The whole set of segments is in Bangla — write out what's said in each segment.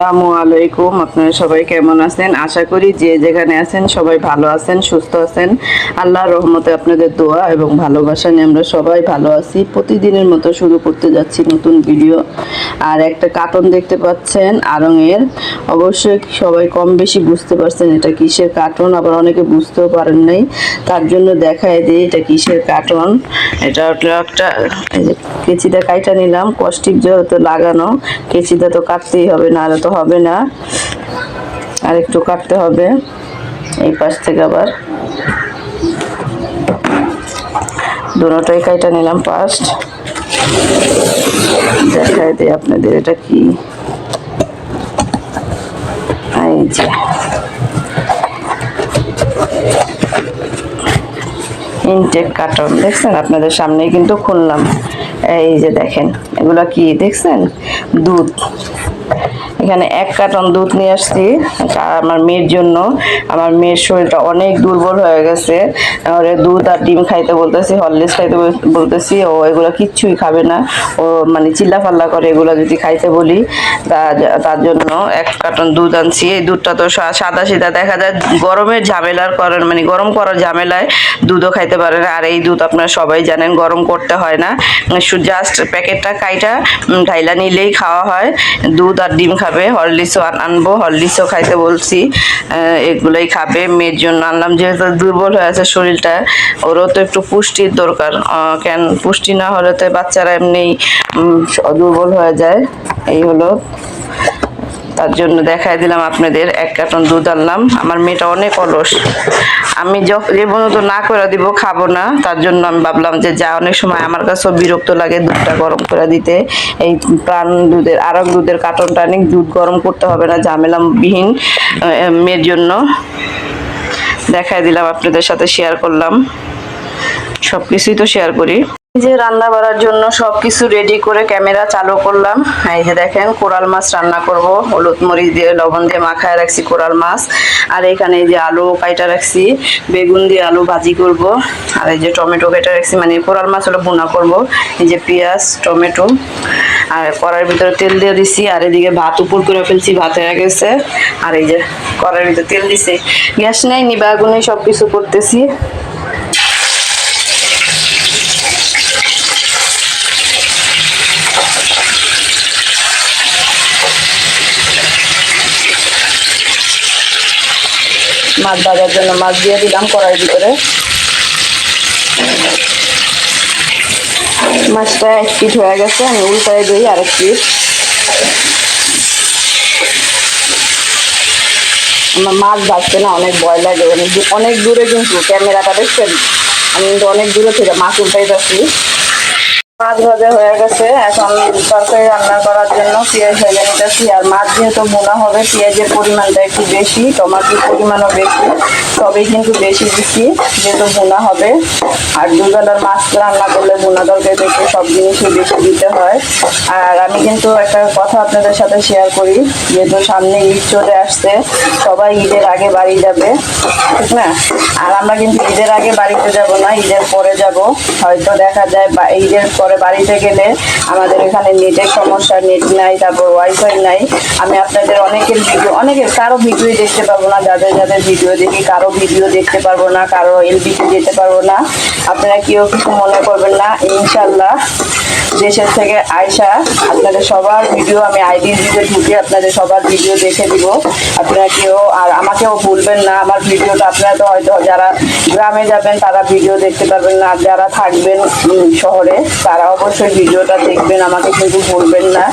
আসসালামু আলাইকুম। আপনারা সবাই কেমন আছেন? আশা করি যে যেখানে আছেন সবাই ভালো আছেন, সুস্থ আছেন। আল্লাহর রহমতে আপনাদের দোয়া এবং ভালোবাসা নিয়ে আমরা সবাই ভালো আছি। প্রতিদিনের মতো শুরু করতে যাচ্ছি নতুন ভিডিও। আর একটা কার্টুন দেখতে পাচ্ছেন আড়ং-এর। অবশ্যই সবাই কম বেশি বুঝতে পারছেন এটা কিসের কার্টুন, আবার অনেকে বুঝতেও পারেন নাই। তার জন্য দেখায় দিই এটা কিসের কার্টুন। এটা একটা কেচিটা কাইটা নিলাম, কষ্টিপ যেহেতু লাগানো, কেচিটা তো কাটতেই হবে, না তো হবে না। আর একটু কাটতে হবে এই পাশ থেকে, আবার দুটোটাই কাইটা নিলাম ফার্স্ট। দেখাই দিই আপনাদের এটা কি। এই যে ইনটেক কার্টন দেখছেন, আপনাদের সামনেই কিন্তু খুললাম। এই যে দেখেন এগুলা কি দেখছেন, দুধ। এখানে 1 কার্টন দুধ নিয়ে আসছি আমার মেয়ের জন্য। আমার মেয়ের শরীরটা অনেক দুর্বল হয়ে গেছে। ওরে দুধ আর ডিম খাইতে বলতেছি, হরলিক্স খাইতে বলতেছি, ও এগুলো কিচ্ছুই খাবে না। ও মানে চিল্লাফাল্লা করে এগুলো যদি খাইতে বলি। তার জন্য 1 কার্টন দুধ আনছি। এই দুধটা তো সাদা সিধা দেখা যায়, গরমের ঝামেলার কারণ মানে গরম করার ঝামেলায় দুধও খাইতে পারে না। আর এই দুধ আপনারা সবাই জানেন গরম করতে হয় না, জাস্ট প্যাকেটটা কাইটা ঢাইলা নিলেই খাওয়া হয়। দুধ আর ডিম খাবে, হরলিক্সও আনবো, হরলিক্সও খাইতে বলছি, এগুলোই খাবে। মেয়ের জন্য আনলাম, যেহেতু দুর্বল হয়ে আছে শরীরটা, ওরও তো একটু পুষ্টির দরকার। কেন পুষ্টি না হলে তো বাচ্চারা এমনি দুর্বল হয়ে যায়। এই হলো, তার জন্য দেখাই দিলাম আপনাদের। 1 কার্টন দুধ আনলাম। আমার মেয়েটা অনেক অলস, আমি যে পর্যন্ত না করে দিব খাবো না। তার জন্য আমি ভাবলাম যে যা, অনেক সময় আমার কাছেও বিরক্ত লাগে দুধটা গরম করে দিতে। এই প্রাণ দুধের আরং দুধের কার্টনটা অনেক, দুধ গরম করতে হবে না, ঝামেলা বিহীন। মেয়ের জন্য দেখাই দিলাম, আপনাদের সাথে শেয়ার করলাম। সবকিছুই তো শেয়ার করি। যে রান্না করার জন্য সবকিছু রেডি করে ক্যামেরা চালু করলাম। এই যে দেখেন কোরাল মাছ রান্না করব, হলুদ মরিচ দিয়ে লবণ দিয়ে মাখায় রাখছি কোরাল মাছ। আর এখানে এই যে আলু কাইটা রাখছি, বেগুন দিয়ে আলু ভাজি করব। আর এই যে টমেটো কেটে রাখছি, মানে কোরাল মাছ হলো ভুনা করব। এই যে পেঁয়াজ টমেটো, আর কড়াইয়ের ভিতরে তেল দিয়ে দিছি। আর এদিকে ভাত উপর করে ফেলছি, ভাত হয়ে গেছে। আর এই যে কড়াইয়ের ভিতরে তেল দিছি, গ্যাস নেই, নিবা আগুনে সবকিছু করতেছি। মাছ ভাজার জন্য মাছ দিয়ে দিলাম কড়াইয়ের ভিতরে। মাছটা 1 পিঠ হয়ে গেছে, আমি উল্টায় দিই আরেক পিঠ। আমার মাছ ভাজতে না অনেক ভয় লাগে, অনেক দূরে কিন্তু ক্যামেরাটা দেখছেন, আমি কিন্তু অনেক দূরে থেকে মাছ উল্টাই যাচ্ছি। মাছ ভাজা হয়ে গেছে, এখন তরকারি রান্না করার জন্য পেঁয়াজ ভেজে নিতেছি। আর মাছ যেহেতু ভুনা হবে, পেঁয়াজের পরিমাণটা একটু বেশি, টমাটোর পরিমাণও বেশি, সবই কিন্তু বেশি দিচ্ছি যেহেতু ভুনা হবে। আর দুবেলার মাছ রান্না করলে ভুনা তরকারিতে একটু সব জিনিসই বেশি দিতে হয়। আর আমি কিন্তু একটা কথা আপনাদের সাথে শেয়ার করি, যেহেতু সামনে ঈদ চলে আসছে, সবাই ঈদের আগে বাড়ি যাবে, ঠিক না? আর আমরা কিন্তু ঈদের আগে বাড়িতে যাব না, ঈদের পরে যাব। হয়তো দেখা যায় ঈদের পরে বাড়িতে গেলে আমাদের এখানে নেটের সমস্যা, নেট নাই, তারপর ওয়াইফাই নাই। আমি আপনাদের অনেকের কারো ভিডিও দেখতে পারবো না, যাদের যাদের ভিডিও দেখি কারো ভিডিও দেখতে পারবো না, কারো এলবিতে যেতে পারবো না। আপনারা কেউ কিছু মনে করবেন না, ইনশাল্লাহ দেশের থেকে আয়সা আপনাদের সবার ভিডিও আমি আইডির ভিডিও ঢুকে আপনাদের সবার ভিডিও দেখে দিব। আপনারা কেউ আর আমাকেও ভুলবেন না, আমার ভিডিওটা আপনারা তো হয়তো যারা গ্রামে যাবেন তারা ভিডিও দেখতে পারবেন না, আর যারা থাকবেন শহরে তারা অবশ্যই ভিডিওটা দেখবেন, আমাকে কিন্তু ভুলবেন না।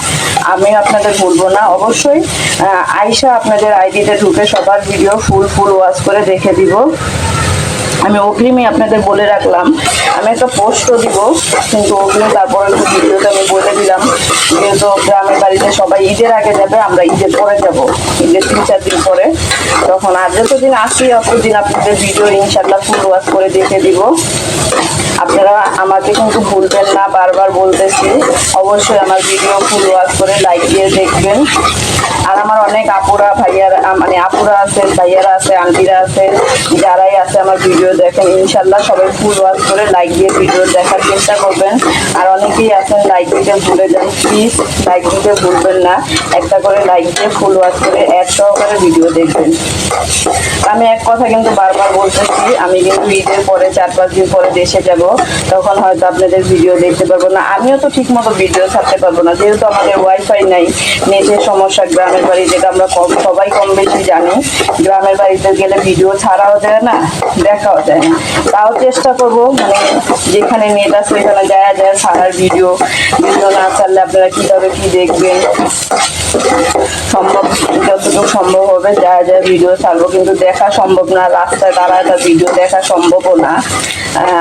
আমি আপনাদের ভুলবো না, অবশ্যই আয়সা আপনাদের আইডিতে ঢুকে সবার ভিডিও ফুল ওয়াচ করে দেখে দিব। আমি অগ্রিমে আপনাদের বলে রাখলাম, আমি একটা পোস্টও দিব, কিন্তু অগ্রিম তারপরে ভিডিওতে আমি বলে দিলাম, যেহেতু গ্রামের বাড়িতে সবাই ঈদের আগে যাবে, আমরা ঈদের পরে যাব, ঈদের 3-4 দিন পরে। তখন আর যতদিন আসি অতদিন আপনাদের ভিডিও ইনশাল্লাহ ফুল ওয়াচ করে দেখে দিব। আপনারা আমাকে কিন্তু ভুলবেন না, বারবার বলতেছি, অবশ্যই আমার ভিডিও ফুল ওয়াচ করে লাইক দিয়ে দেখবেন। আর আমার অনেক আপুরা ভাইয়ারা মানে আপুরা আছে, ভাইয়ারা আছে, আন্টিরা আছে, যারাই আছে আমার ভিডিও দেখেন, ইনশাল্লাহ সবাই ফুল ওয়াচ করে লাইক দিয়ে ভিডিও দেখার চেষ্টা করবেন। আর অনেকেই আছেন লাইক দিতে ভুলে যান, প্লিজ লাইক দিতে ভুলবেন না, একটা করে লাইক দিয়ে ফুল ওয়াচ করে অ্যাড সহকারে ভিডিও দেখবেন। আমি এক কথা কিন্তু বারবার বলতেছি, আমি কিন্তু ঈদের পরে 4-5 দিন পরে দেশে যাব, তখন হয়তো আপনাদের ভিডিও দেখতে পারবো না, আমিও তো ঠিক মতো ভিডিও ছাড়তে পারবো না, যেহেতু আমাদের ওয়াইফাই নাই, নেটের সমস্যা। গ্রামের বাড়ি যেটা আমরা সবাই কম বেশি জানি, গ্রামের বাড়িতে গেলে ভিডিও ছাড়াও যায় না, দেখাও যায় না। তাও চেষ্টা করবো মানে যেখানে নেট আছে ওইখানে যায় ছাড়ার ভিডিও না ছাড়লে আপনারা কিভাবে কি দেখবেন, সম্ভব যতটুকু সম্ভব হবে যা ভিডিও ছাড়বো, কিন্তু দেখা সম্ভব না, রাস্তায় দাঁড়ায় তা ভিডিও দেখা সম্ভবও না,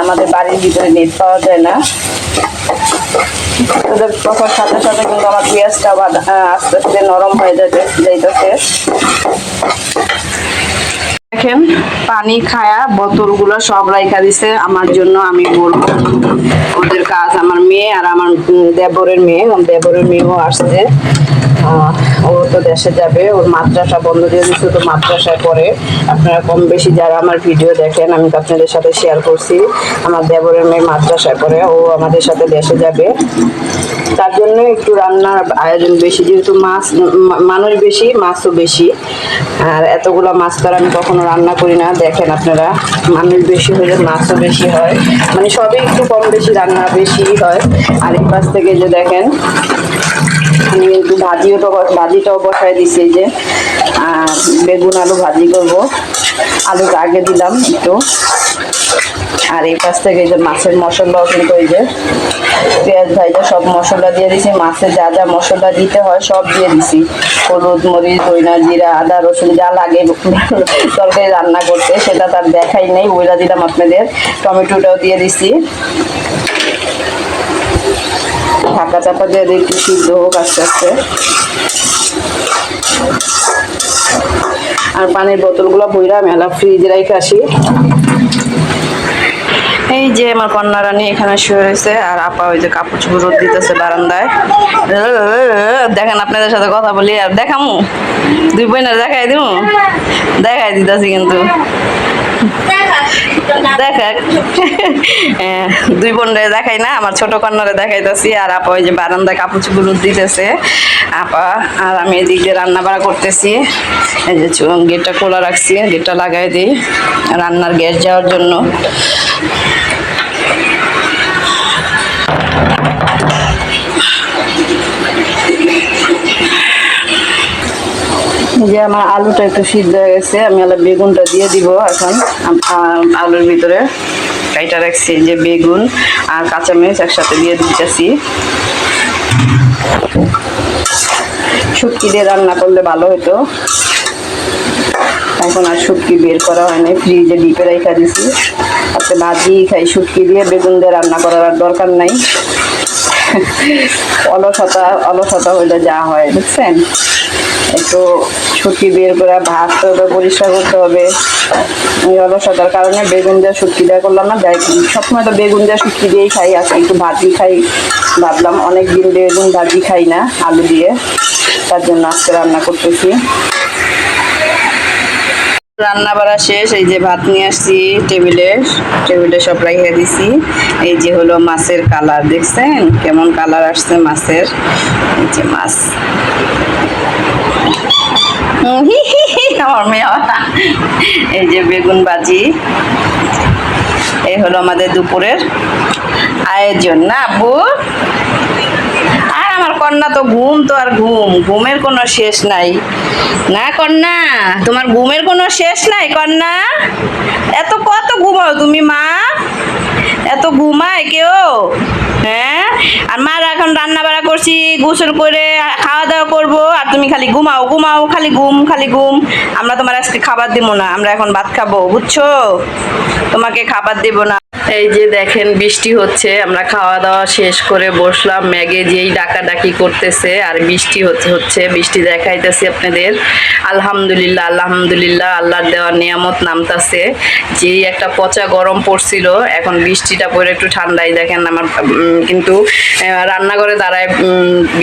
আমাদের বাড়ির ভিতরে নেট পাওয়া যায় না। ওদের কথার সাথে সাথে কিন্তু আমার পেঁয়াজটা আস্তে আস্তে নরম হয়ে যাইতেছে। দেখেন পানি খায়া বোতলগুলো সব রাইখা দিছে আমার জন্য, আমি বলবো ওদের কাজ। আমার মেয়ে আর আমার দেবরের মেয়েও আসছে, ও তো দেশে যাবে, ওর মাদ্রাসা বন্ধ দিয়ে দিচ্ছে, তো মাদ্রাসায় পড়ে। আপনারা কম বেশি যারা আমার ভিডিও দেখেন আমি তো আপনাদের সাথে শেয়ার করছি, আমার দেবরের মেয়ে মাদ্রাসায় পড়ে, ও আমাদের সাথে দেশে যাবে, তার জন্য একটু রান্নার আয়োজন বেশি, যেহেতু মানুষ বেশি মাছও বেশি, আর এতগুলো মাছ তো আমি কখনো রান্না করি না। দেখেন আপনারা, মানুষ বেশি হলে মাছও বেশি হয়, মানে সবই একটু কম বেশি রান্না বেশি হয়। আর এই পাশ থেকে যে দেখেন আমি একটু ভাজিটাও বসায় দিছি, এই যে বেগুন আলু ভাজি করবো, আলুটা আগে দিলাম একটু। আর এই পাশ থেকে এই যে মাছের মশলাও কিন্তু এই যে পেঁয়াজ ভাইজা সব মশলা দিয়ে দিছি, মাছে যা যা মশলা দিতে হয় সব দিয়ে দিছি, হলুদ মরিচ ধইনা জিরা আদা রসুন যা লাগে তরকারি রান্না করতে, সেটা তার দেখাই নেই, ওইটা দিলাম আপনাদের। টমেটোটাও দিয়ে দিছি, ঢাকা চাপা দিয়ে দিই একটু সিদ্ধ হোক আস্তে আস্তে। আর পানির বোতলগুলো বইরা মেলা ফ্রিজে রেখে আসি। এই যে আমার কন্যা রানী এখানে শুয়ে রয়েছে, আর আপা ওই যে কাপড় চোপড় রোদ দিতেছে বারান্দায়। দেখেন আপনাদের সাথে কথা বলি আর দেখামু, দুই বোনের দেখাই দিতেছি কিন্তু দেখা দুই বোনরে দেখাই না, আমার ছোট কন্যারে দেখাইতেছি, আর আপা ওই যে বারান্দায় কাপড় চোপড় রোদ দিতেছে আপা, আর আমি এদিক দিয়ে রান্না বাড়া করতেছি। এই যে গেটটা খোলা রাখছি, গেটটা লাগাই দিই রান্নার গ্যাস যাওয়ার জন্য। যে আমার আলুটা একটু সিদ্ধ হয়ে গেছে, আমি বেগুনটা দিয়ে দিব এখন আলুর ভিতরে। কাইটা রাখছি যে বেগুন আর কাঁচামরিচ একসাথে দিয়ে দিতেছি। শুটকি দিয়ে রান্না করলে ভালো হতো, এখন আর শুটকি বের করা হয়নি, ফ্রিজে ডিপে রেখে দিছি। আজকে ভাজি খাই, শুটকি দিয়ে বেগুন দিয়ে রান্না করার আর দরকার নাই। অলসতা হইলে যা হয় বুঝছেন, একটু শুটকি বের করে ভাজতে হবে, পরিষ্কার করতে হবে। এই অলসতার কারণে বেগুন দিয়ে শুটকি দেওয়া করলাম না, সবসময় তো বেগুন দিয়ে শুটকি দিয়েই খাই, আজকে একটু ভাজি খাই ভাবলাম, অনেকদিন বেগুন ভাজি খাই না আলু দিয়ে, তার জন্য আজকে রান্না করতেছি। রান্না বাড়া শেষ, এই যে ভাত নিয়ে আসছি টেবিলে সব রেখে দিছি। এই যে হলো মাছের কালার, দেখছেন কেমন কালার আসছে মাছের, এই যে মাছ আমার মেয়ে। এই যে বেগুন ভাজি, এই হলো আমাদের দুপুরের আয়োজন না আব্বু। আর আমার কন্যা তো আর ঘুমের কোনো শেষ নাই না কন্যা, তোমার ঘুমের কোনো শেষ নাই কন্যা, কত ঘুমাও তুমি মা, এত ঘুমায় কেউ? হ্যাঁ, আর মা এখন রান্না বাড়া করছি, গোসল করে খাওয়া দাওয়া করবো, আর তুমি খালি ঘুমাও, খালি ঘুম। আমরা তোমার আজকে খাবার দিব না, আমরা এখন ভাত খাবো বুঝছো, তোমাকে খাবার দিব না। এই যে দেখেন বৃষ্টি হচ্ছে, আমরা খাওয়া দাওয়া শেষ করে বসলাম, ম্যাগে যেই ডাকাডাকি করতেছে আর বৃষ্টি হচ্ছে, বৃষ্টি দেখাইতেছে আপনাদের। আলহামদুলিল্লাহ আলহামদুলিল্লাহ, আল্লাহর দেওয়া নিয়ামত নামতাছে। যেই একটা পচা গরম পড়ছিল, এখন বৃষ্টিটা পড়ে একটু ঠান্ডাই। দেখেন আমার কিন্তু রান্নাঘরে দাঁড়ায়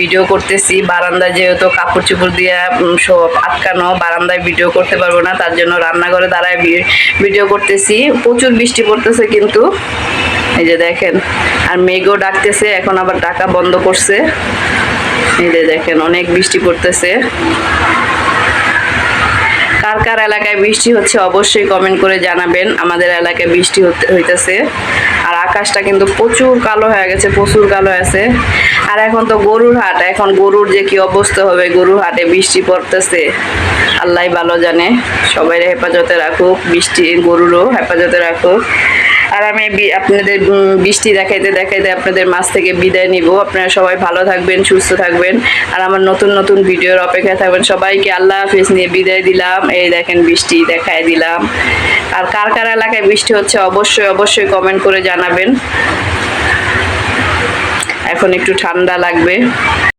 ভিডিও করতেছি, বারান্দায় যেহেতু কাপড় চোপড় দিয়ে সব আটকানো, বারান্দায় ভিডিও করতে পারবো না, তার জন্য রান্নাঘরে দাঁড়ায় ভিডিও করতেছি। প্রচুর বৃষ্টি পড়তেছে কিন্তু, এই যে দেখেন, আর মেঘও ডাকতেছে, এখন আবার ডাকা বন্ধ করছে। এই যে দেখেন অনেক বৃষ্টি পড়তেছে। কার কার এলাকায় বৃষ্টি হচ্ছে অবশ্যই কমেন্ট করে জানাবেন। আমাদের এলাকায় বৃষ্টি হইতেছে, আর আকাশটা কিন্তু প্রচুর কালো হয়ে গেছে, প্রচুর কালো আছে। আর এখন তো গরুর হাট, এখন গরুর যে কি অবস্থা হবে, গরুর হাটে বৃষ্টি পড়তেছে, আল্লাহ ভালো জানে। সবাই হেফাজতে রাখুক, বৃষ্টি গরুরও হেফাজতে রাখুক। আর আমি আপনাদের বৃষ্টি দেখাইতে দেখাইতে আপনাদের মাঝ থেকে বিদায় নিব। আপনারা সবাই ভালো থাকবেন, সুস্থ থাকবেন, আর আমার নতুন নতুন ভিডিওর অপেক্ষায় থাকবেন। সবাইকে আল্লাহ হাফেজ নিয়ে বিদায় দিলাম। এই দেখেন বৃষ্টি দেখাই দিলাম। আর কার কার এলাকায় বৃষ্টি হচ্ছে অবশ্যই অবশ্যই কমেন্ট করে জানাবেন। এখন একটু ঠান্ডা লাগবে।